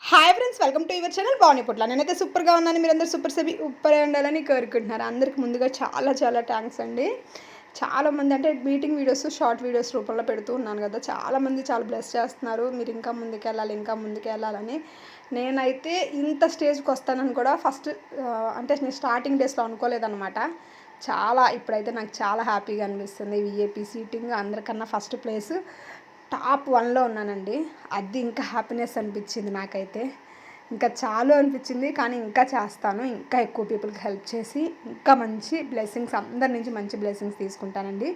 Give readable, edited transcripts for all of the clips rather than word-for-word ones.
Hi friends, welcome to your channel బాగుని పుట్ల. నేనైతే సూపర్గా ఉన్నాను. మీరందరూ సూపర్ ఉండాలని కోరుకుంటున్నారు. అందరికి ముందుగా చాలా చాలా థ్యాంక్స్ అండి. చాలామంది అంటే మీటింగ్ వీడియోస్, షార్ట్ వీడియోస్ రూపంలో పెడుతూ ఉన్నాను కదా, చాలామంది చాలా బ్లెస్ చేస్తున్నారు. మీరు ఇంకా ముందుకెళ్ళాలని. నేనైతే ఇంత స్టేజ్కి వస్తానని కూడా ఫస్ట్ అంటే నేను స్టార్టింగ్ డేస్లో అనుకోలేదన్నమాట. ఇప్పుడైతే నాకు చాలా హ్యాపీగా అనిపిస్తుంది. విఏపీ సీటింగ్ అందరికన్నా ఫస్ట్ ప్లేస్ టాప్ 1లో ఉన్నానండి. అది ఇంకా హ్యాపీనెస్ అనిపించింది నాకైతే. ఇంకా చాలు అనిపించింది, కానీ ఇంకా చేస్తాను. ఇంకా ఎక్కువ పీపుల్కి హెల్ప్ చేసి ఇంకా మంచి బ్లెస్సింగ్స్, అందరి నుంచి మంచి బ్లెస్సింగ్స్ తీసుకుంటానండి.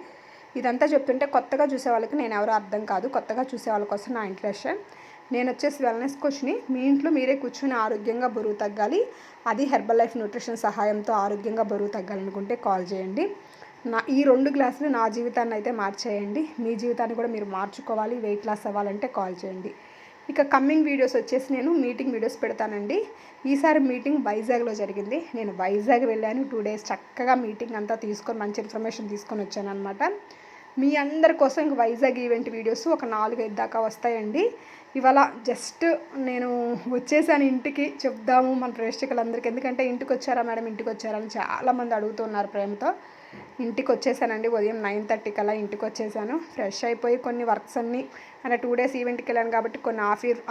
ఇదంతా చెప్తుంటే కొత్తగా చూసే వాళ్ళకి నేను ఎవరో అర్థం కాదు. కొత్తగా చూసే వాళ్ళ కోసం నా ఇంట్రెస్ట్. నేను వచ్చేసి వెల్నెస్ కోచ్ని. మీ ఇంట్లో మీరే కూర్చొని ఆరోగ్యంగా బరువు తగ్గాలి, అది హెర్బల్ లైఫ్ న్యూట్రిషన్ సహాయంతో ఆరోగ్యంగా బరువు తగ్గాలనుకుంటే కాల్ చేయండి. ఈ 2 గ్లాసులు నా జీవితాన్ని అయితే మార్చేయండి. మీ జీవితాన్ని కూడా మీరు మార్చుకోవాలి, వెయిట్ లాస్ అవ్వాలంటే కాల్ చేయండి. ఇక కమ్మింగ్ వీడియోస్ వచ్చేసి నేను మీటింగ్ వీడియోస్ పెడతానండి. ఈసారి మీటింగ్ వైజాగ్లో జరిగింది. నేను వైజాగ్ వెళ్ళాను. 2 days చక్కగా మీటింగ్ అంతా తీసుకొని మంచి ఇన్ఫర్మేషన్ తీసుకొని వచ్చాను అనమాట. మీ అందరి కోసం ఇంక వైజాగ్ ఈవెంట్ వీడియోస్ ఒక 4-5 దాకా వస్తాయండి. ఇవాళ జస్ట్ నేను వచ్చేసాను ఇంటికి, చెప్దాము మన ప్రేక్షకులందరికీ. ఎందుకంటే ఇంటికి వచ్చారా మేడం, ఇంటికి వచ్చారా అని చాలామంది అడుగుతున్నారు ప్రేమతో. ఇంటికి వచ్చేసానండి. ఉదయం 9:30 కల్లా ఇంటికి వచ్చేసాను. ఫ్రెష్ అయిపోయి కొన్ని వర్క్స్ అన్నీ, అంటే 2 days ఈవెంట్కి వెళ్ళాను కాబట్టి కొన్ని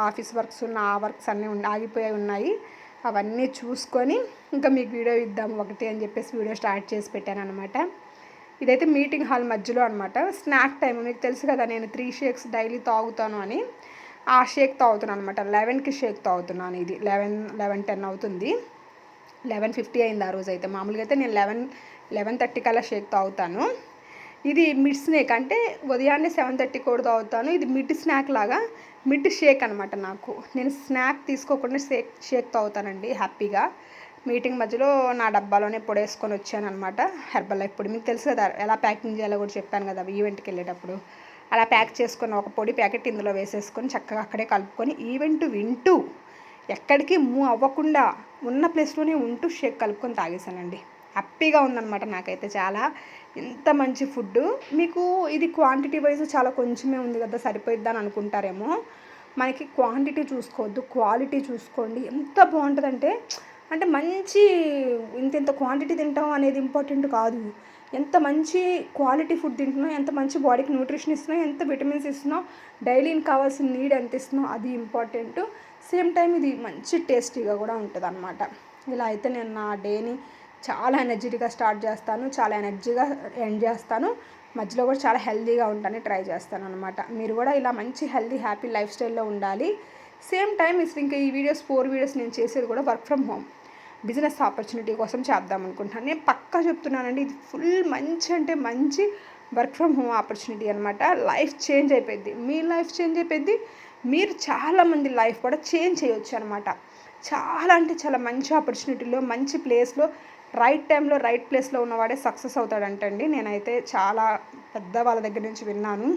ఆఫీస్ వర్క్స్ ఆ వర్క్స్ అన్నీ ఆగిపోయి ఉన్నాయి. అవన్నీ చూసుకొని ఇంకా మీకు వీడియో ఇద్దాము ఒకటి అని చెప్పేసి వీడియో స్టార్ట్ చేసి పెట్టాను అనమాట. ఇదైతే మీటింగ్ హాల్ మధ్యలో అనమాట. స్నాక్ టైం మీకు తెలుసు కదా, నేను 3 shakes డైలీ తాగుతాను అని. ఆ షేక్ తాగుతున్నాను అనమాట. 11కి షేక్ తాగుతున్నాను. ఇది 11:10 అవుతుంది. 11:50 అయింది ఆ రోజు అయితే. మామూలుగా అయితే నేను 11:30 కల్లా షేక్ తాగుతాను. ఇది మిడ్ స్నాక్, అంటే ఉదయాన్నే 7:30 కూడా తాగుతాను. ఇది మిడ్ స్నాక్ లాగా, మిడ్ షేక్ అనమాట. నేను స్నాక్ తీసుకోకుండా షేక్ తాగుతానండి హ్యాపీగా. మీటింగ్ మధ్యలో నా డబ్బాలోనే పొడి వేసుకొని వచ్చాను అనమాట. హెర్బల్ లైఫ్ పొడి మీకు తెలుసు కదా, ఎలా ప్యాకింగ్ చేయాలో కూడా చెప్పాను కదా ఈవెంట్కి వెళ్ళేటప్పుడు. అలా ప్యాక్ చేసుకున్న ఒక పొడి ప్యాకెట్ ఇందులో వేసేసుకొని చక్కగా అక్కడే కలుపుకొని ఈవెంట్ వింటూ ఎక్కడికి మూవ్ అవ్వకుండా ఉన్న ప్లేస్లోనే ఉంటూ షేక్ కలుపుకొని తాగేసానండి. హ్యాపీగా ఉందన్నమాట నాకైతే. చాలా ఎంత మంచి ఫుడ్. మీకు ఇది క్వాంటిటీ వైజ్ చాలా కొంచెమే ఉంది కదా, సరిపోయిద్దని అనుకుంటారేమో. మనకి క్వాంటిటీ చూసుకోవద్దు, క్వాలిటీ చూసుకోండి. ఎంత బాగుంటుందంటే, అంటే మంచి ఇంత క్వాంటిటీ తింటాం అనేది ఇంపార్టెంట్ కాదు. ఎంత మంచి క్వాలిటీ ఫుడ్ తింటున్నాం, ఎంత మంచి బాడీకి న్యూట్రిషన్ ఇస్తున్నాం, ఎంత విటమిన్స్ ఇస్తున్నాం, డైలీకి కావాల్సిన నీడ్ ఎంత ఇస్తున్నాం, అది ఇంపార్టెంట్. సేమ్ టైం ఇది మంచి టేస్టీగా కూడా ఉంటుంది అనమాట. ఇలా అయితే నేను నా డేని చాలా ఎనర్జెటిక్గా స్టార్ట్ చేస్తాను, చాలా ఎనర్జీగా ఎండ్ చేస్తాను. మధ్యలో కూడా చాలా హెల్తీగా ఉంటాను, ట్రై చేస్తాను అనమాట. మీరు కూడా ఇలా మంచి హెల్తీ హ్యాపీ లైఫ్ స్టైల్లో ఉండాలి. సేమ్ టైం ఇంకా ఈ 4 వీడియోస్ నేను చేసేది కూడా work from home business opportunity కోసం చేద్దాం అనుకుంటున్నాను. నేను పక్కా చెప్తున్నానండి, ఇది ఫుల్ మంచి అంటే మంచి వర్క్ ఫ్రమ్ హోమ్ ఆపర్చునిటీ అనమాట. లైఫ్ చేంజ్ అయిపోయింది, మీ లైఫ్ చేంజ్ అయిపోయింది. మీరు చాలామంది లైఫ్ కూడా చేంజ్ చేయొచ్చు అనమాట. చాలా అంటే చాలా మంచి ఆపర్చునిటీలో, మంచి ప్లేస్లో, రైట్ టైంలో రైట్ ప్లేస్లో ఉన్నవాడే సక్సెస్ అవుతాడంటండి. నేనైతే చాలా పెద్ద వాళ్ళ దగ్గర నుంచి విన్నాను.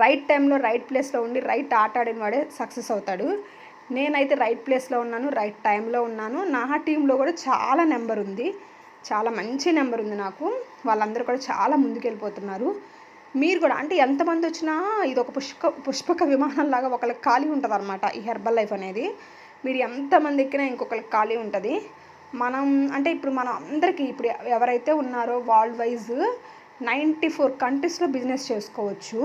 రైట్ టైంలో రైట్ ప్లేస్లో ఉండి రైట్ ఆట ఆడిన వాడే సక్సెస్ అవుతాడు. నేనైతే రైట్ ప్లేస్లో ఉన్నాను, రైట్ టైంలో ఉన్నాను. నా టీంలో కూడా చాలా నెంబర్ ఉంది, చాలా మంచి నెంబర్ ఉంది నాకు. వాళ్ళందరూ కూడా చాలా ముందుకెళ్ళిపోతున్నారు. మీరు కూడా అంటే ఎంతమంది వచ్చినా ఇది ఒక పుష్పక విమానంలాగా ఒకరికి ఖాళీ ఉంటుంది అనమాట ఈ హెర్బల్ లైఫ్ అనేది. మీరు ఎంతమంది ఎక్కినా ఇంకొకరికి ఖాళీ ఉంటుంది. మనం అంటే ఇప్పుడు మనం అందరికీ ఇప్పుడు ఎవరైతే ఉన్నారో వరల్డ్ వైజ్ 94 కంట్రీస్లో బిజినెస్ చేసుకోవచ్చు.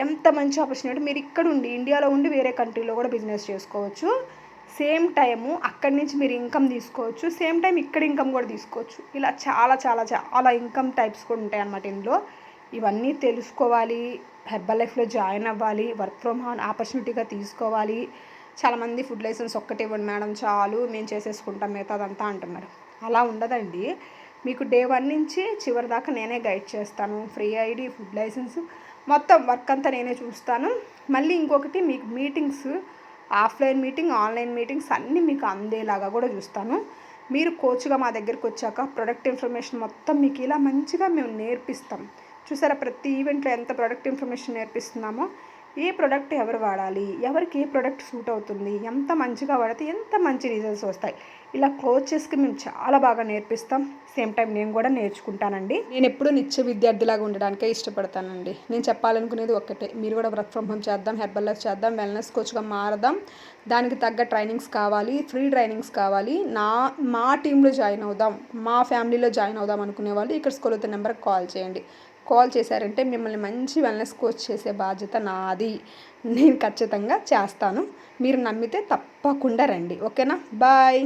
ఎంత మంచి ఆపర్చునిటీ. మీరు ఇక్కడ ఉండి, ఇండియాలో ఉండి వేరే కంట్రీలో కూడా బిజినెస్ చేసుకోవచ్చు. సేమ్ టైము అక్కడి నుంచి మీరు ఇన్కమ్ తీసుకోవచ్చు, సేమ్ టైం ఇక్కడ ఇన్కమ్ కూడా తీసుకోవచ్చు. ఇలా చాలా చాలా చాలా ఇన్కమ్ టైప్స్ కూడా ఉంటాయి అన్నమాట ఇందులో. ఇవన్నీ తెలుసుకోవాలి, హెర్బల్ లైఫ్లో జాయిన్ అవ్వాలి, వర్క్ ఫ్రమ్ హోమ్ ఆపర్చునిటీగా తీసుకోవాలి. చాలామంది ఫుడ్ లైసెన్స్ ఒక్కటి ఇవ్వండి మేడం చాలు, మేము చేసేసుకుంటాం మిగతాదంతా అంటున్నారు. అలా ఉండదండి. మీకు డే 1 నుంచి చివరి దాకా నేనే గైడ్ చేస్తాను. ఫ్రీ ఐడి, ఫుడ్ లైసెన్స్, మొత్తం వర్క్ అంతా నేనే చూస్తాను. మళ్ళీ ఇంకొకటి, మీకు meetings, offline meeting, online meetings అన్నీ మీకు అందేలాగా కూడా చూస్తాను. మీరు కోచ్గా మా దగ్గరికి వచ్చాక ప్రొడక్ట్ ఇన్ఫర్మేషన్ మొత్తం మీకు ఇలా మంచిగా మేము నేర్పిస్తాం. చూసారా ప్రతి ఈవెంట్లో ఎంత ప్రొడక్ట్ ఇన్ఫర్మేషన్ నేర్పిస్తున్నామో. ఏ ప్రోడక్ట్ ఎవరు వాడాలి, ఎవరికి ఏ ప్రోడక్ట్ సూట్ అవుతుంది, ఎంత మంచిగా వాడితే ఎంత మంచి రిజల్ట్స్ వస్తాయి, ఇలా కోచెస్కి మేము చాలా బాగా నేర్పిస్తాం. సేమ్ టైం నేను కూడా నేర్చుకుంటానండి. నేను ఎప్పుడూ నిత్య విద్యార్థిలాగా ఉండడానికే ఇష్టపడతానండి. నేను చెప్పాలనుకునేది ఒక్కటే, మీరు కూడా వర్క్ ఫ్రమ్ హోమ్ చేద్దాం, హెర్బల్ లైఫ్ చేద్దాం, వెల్నెస్ కోచ్గా మారదాం. దానికి తగ్గ ట్రైనింగ్స్ కావాలి, ఫ్రీ ట్రైనింగ్స్ కావాలి, మా టీంలో జాయిన్ అవుదాం, మా ఫ్యామిలీలో జాయిన్ అవుదాం అనుకునే వాళ్ళు ఇక్కడ స్కూల్ అవుతున్న నెంబర్కి కాల్ చేయండి. కాల్ చేశారంటే మిమ్మల్ని మంచి వెల్నెస్ కోచ్ చేసే బాధ్యత నాది. నేను ఖచ్చితంగా చేస్తాను. మీరు నమ్మితే తప్పకుండా రండి. ఓకేనా? బాయ్.